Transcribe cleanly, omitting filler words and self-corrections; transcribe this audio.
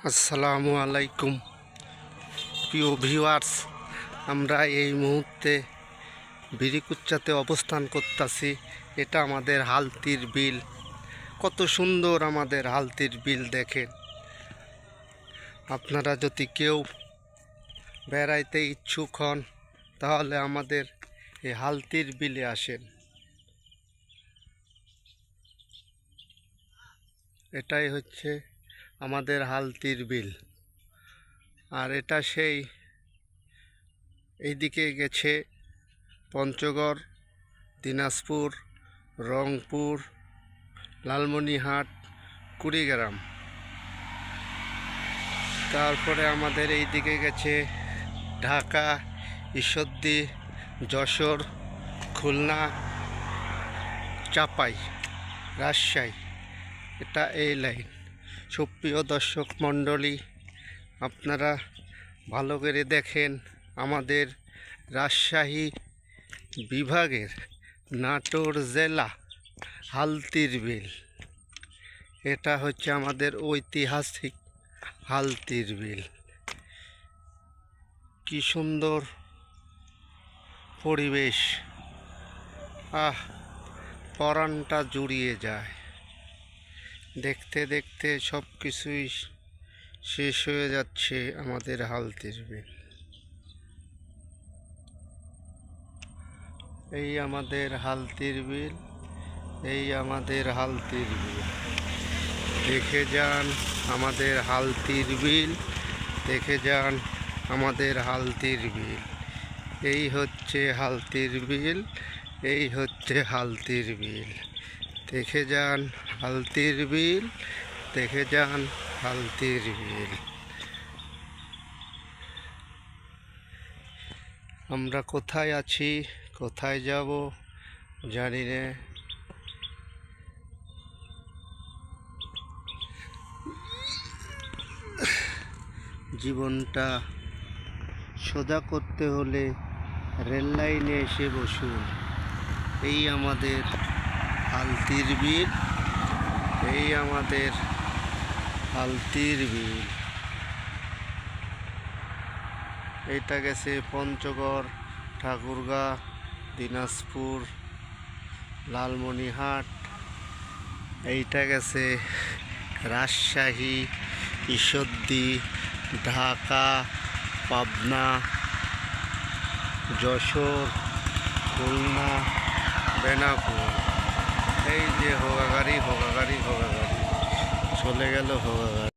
আসসালামু আলাইকুম প্রিয় ভিউয়ার্স, আমরা এই মুহূর্তে বিরিকুচ্চাতে অবস্থান করতেছি। এটা আমাদের হালতির বিল। কত সুন্দর আমাদের হালতির বিল দেখেন। আপনারা যদি কেউ বেড়াইতে ইচ্ছুক হন তাহলে আমাদের এই হালতির বিলে আসেন। এটাই হচ্ছে আমাদের হালতির বিল। আর এটা সেই এইদিকে গেছে পঞ্চগড়, দিনাজপুর, রংপুর, লালমনিরহাট, কুড়িগ্রাম। তারপরে আমাদের এই দিকে গেছে ঢাকা, ঈশ্বরদী, যশোর, খুলনা, চাপাই, রাজশাহী। এটা এই লাইন। সুপ্রিয় দর্শক মণ্ডলী, আপনারা ভালো করে দেখেন, আমাদের রাজশাহী বিভাগের নাটোর জেলা হালতির বিল। এটা হচ্ছে আমাদের ঐতিহাসিক হালতির বিল। কি সুন্দর পরিবেশ, পরাণটা জুড়িয়ে যায়। দেখতে দেখতে সব কিছুই শেষ হয়ে যাচ্ছে আমাদের হালতির বিল। এই আমাদের হালতির বিল, এই আমাদের হালতির বিল। দেখে যান আমাদের হালতির বিল, দেখে যান আমাদের হালতির বিল। এই হচ্ছে হালতির বিল, এই হচ্ছে হালতির বিল। দেখে যান হালতির বিল, দেখে যান হালতির বিল। আমরা কোথায় আছি, কোথায় যাব জানি না। জীবনটা সোজা করতে হলে রেল লাইনে এসে বসুন। এই আমাদের হালতির বিল, এই আমাদের হালতির বিল। এটা গেছে পঞ্চগড়, ঠাকুরগাঁ, দিনাজপুর, লালমনিরহাট। এইটা গেছে রাজশাহী, ঈশ্বরদী, ঢাকা, পাবনা, যশোর, খুলনা, বেনাপুর। এই যে হোগা গাড়ি চলে গেল হোগা গাড়ি।